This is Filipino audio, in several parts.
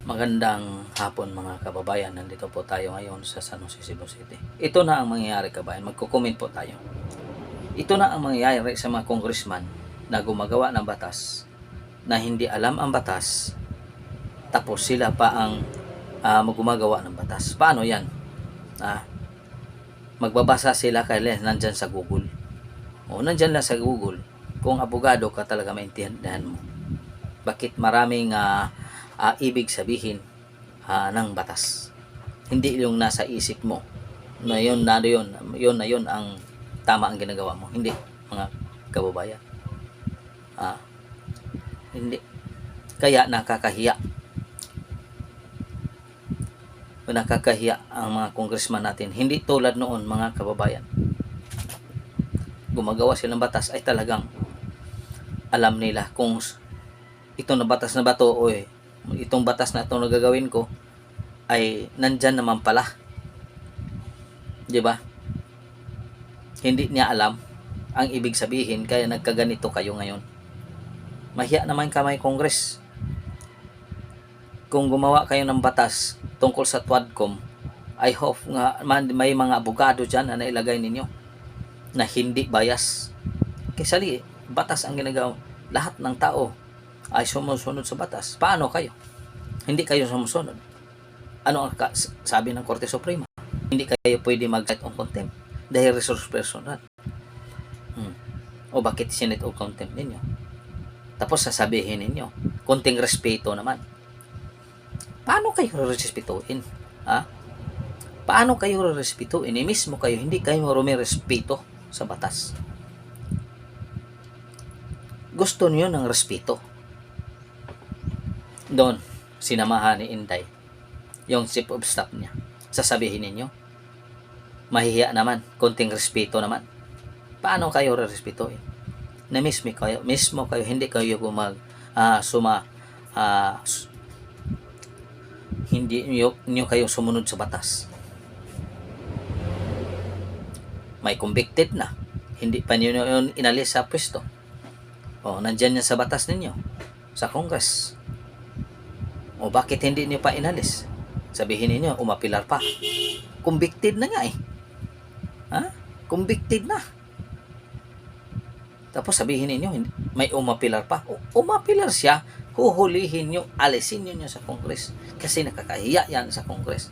Magandang hapon mga kababayan. Nandito po tayo ngayon sa San Jose, Cebu City. Ito na ang mangyayari kabayan. Magko-comment po tayo. Ito na ang mangyayari sa mga congressman na gumagawa ng batas na hindi alam ang batas, tapos sila pa ang gumagawa ng batas. Paano yan? Magbabasa sila kaya nandyan sa Google. O nandyan lang sa Google. Kung abogado ka talaga maintindihan mo. Bakit maraming ibig sabihin ng batas. Hindi yung nasa isip mo na yun ang tama ang ginagawa mo. Hindi, mga kababayan. Hindi. Kaya nakakahiya. Nakakahiya ang mga congressman natin. Hindi tulad noon, mga kababayan. Gumagawa silang batas ay talagang alam nila kung ito na batas na ba to o itong batas na itong nagagawin ko ay nandyan naman pala. Di ba? Hindi niya alam ang ibig sabihin kaya nagkaganito kayo ngayon. Mahiya naman kamay Congress. Kung gumawa kayo ng batas tungkol sa TWADCOM, I hope nga may mga abogado dyan na nailagay ninyo na hindi bias. Kasi batas ang ginagawa. Lahat ng tao ay sumusunod sa batas. Paano kayo? Hindi kayo sumusunod. Ano ang sabi ng Korte Suprema? Hindi kayo pwede mag-cite on contempt dahil resource personal. O bakit sinite on contempt ninyo? Tapos sasabihin ninyo, konting respeto naman. Paano kayo respetuin? Paano kayo respetuin? Mismo kayo, hindi kayo rumirespeto sa batas. Gusto niyo ng respeto. Doon, sinamahan ni Inday, yung chief of staff niya. Sasabihin ninyo, mahihiya naman, konting respeto naman. Paano kayo respetuin? Na mismo kayo, hindi kayo hindi niyo kayo sumunod sa batas. May convicted na, hindi pa niyo yun inalis sa pwesto. Nandyan yan sa batas ninyo, sa Congress. Bakit hindi niyo pa inalis? Sabihin niyo, umapilar pa. Convicted na nga Convicted na. Tapos sabihin niyo, may umapilar pa. Umapilar siya, huhulihin niyo, alisin niyo sa Congress. Kasi nakakahiya yan sa Congress.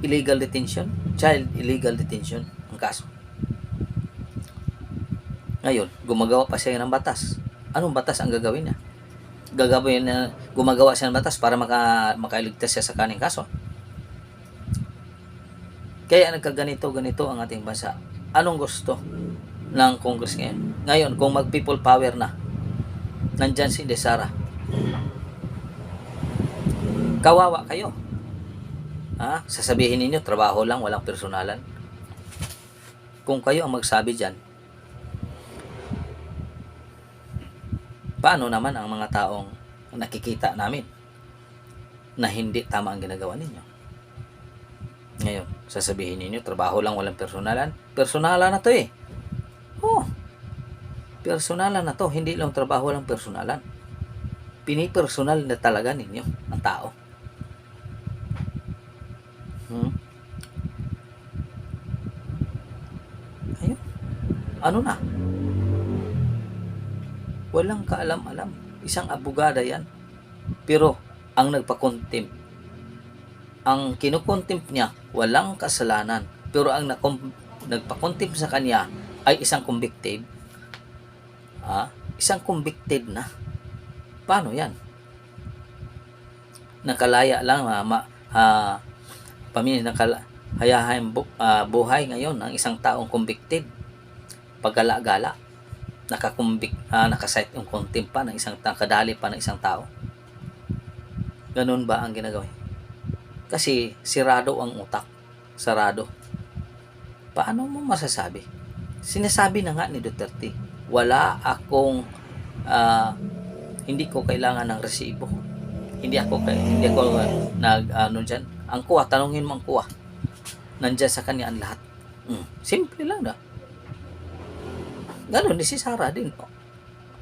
Illegal detention, child illegal detention ang kaso. Ngayon, gumagawa pa siya ng batas. Anong batas ang gagawin niya? Gumagawa siya ng batas para makailigtas siya sa kaning kaso. Kaya nagkaganito ang ating bansa. Anong gusto ng Congress ngayon? Ngayon, kung mag-people power na, nandyan si Desara. Kawawa kayo. Sasabihin ninyo, trabaho lang, walang personalan. Kung kayo ang magsabi dyan, paano naman ang mga taong nakikita namin na hindi tama ang ginagawa ninyo? Ngayon, sasabihin ninyo, trabaho lang, walang personalan. Personalan na to personalan na to. Hindi lang trabaho lang personalan. Pinipersonal na talaga ninyo ang tao. Ayun. Ano na? Walang kaalam-alam. Isang abogada yan. Pero, ang nagpa-contempt, ang kinukontempt niya, walang kasalanan. Pero ang nagpa-contempt sa kanya ay isang convicted. Isang convicted na. Paano yan? Nakalaya lang, hayahayang buhay ngayon ng isang taong convicted. Pagala-gala. Nakasite yung contempt pa ng isang nakadali pa ng isang tao. Ganun ba ang ginagawa? Kasi sirado ang utak. Sarado. Paano mo masasabi? Sinasabi na nga ni Duterte, wala akong hindi ko kailangan ng resibo. Hindi ako diyan. Ang kuha, tanungin mo ang kuha. Nandiyan sa kanya ang lahat. Simple lang na. Ganon din si Sara din.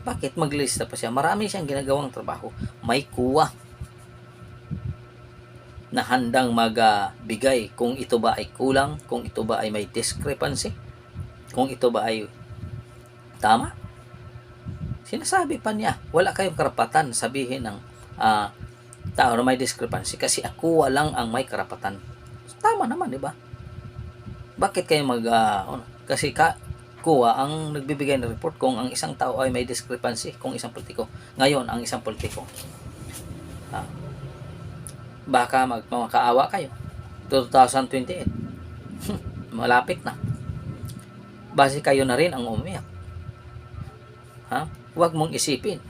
Bakit maglista pa siya? Marami siyang ginagawang trabaho. May kuha. na handang magbigay kung ito ba ay kulang, kung ito ba ay may discrepancy, kung ito ba ay tama. Sinasabi pa niya, wala kayong karapatan sabihin ng tao na may discrepancy kasi ako lang ang may karapatan. Tama naman, di ba? Bakit kayo kasi kuha ang nagbibigay ng report kung ang isang tao ay may discrepancy, kung isang politiko. Ngayon, ang isang politiko, baka magmakaawa kayo. 2028, malapit na. Base kayo na rin ang umiyak. Huwag mong isipin.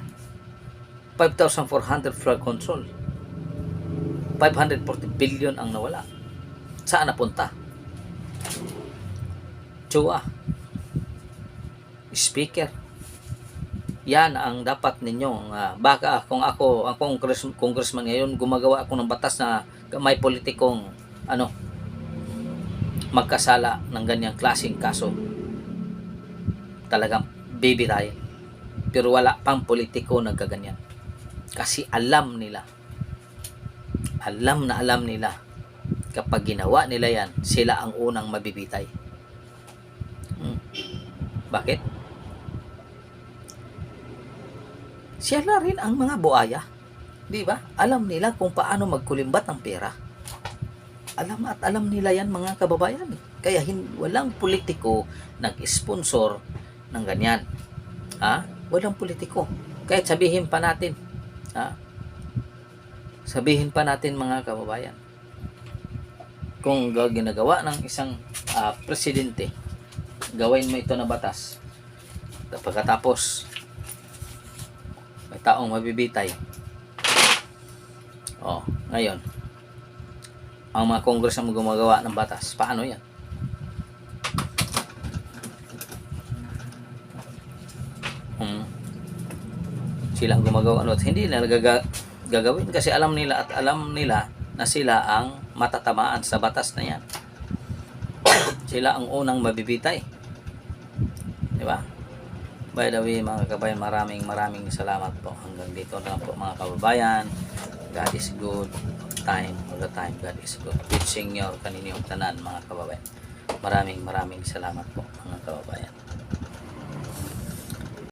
5,400 flood control. 540 billion ang nawala. Saan napunta? Chua. Speaker. Yan ang dapat ninyong baka kung ako ang congressman ngayon, gumagawa ako ng batas na may politikong magkasala ng ganyang klaseng kaso, talagang bibitayin. Pero wala pang politiko nagkaganyan kasi alam nila kapag ginawa nila yan, sila ang unang mabibitay. Bakit? Siya na rin ang mga buaya. Di ba? Alam nila kung paano magkulimbat ng pera. Alam nila yan, mga kababayan. Kaya walang politiko nag-sponsor ng ganyan. Walang politiko. Kahit sabihin pa natin, sabihin pa natin mga kababayan, kung ginagawa ng isang presidente, gawin mo ito na batas. Pagkatapos, may taong mabibitay. Ngayon, ang mga kongres ang gumagawa ng batas. Paano yan? Silang gumagawa at hindi nila gagawin kasi alam nila na sila ang matatamaan sa batas na yan. Sila ang unang mabibitay. Di ba? By the way, mga kabayan, maraming salamat po. Hanggang dito na po, mga kababayan. God is good all the time. God is good. With Senior, kaninyong tanan, mga kababayan. Maraming salamat po, mga kababayan.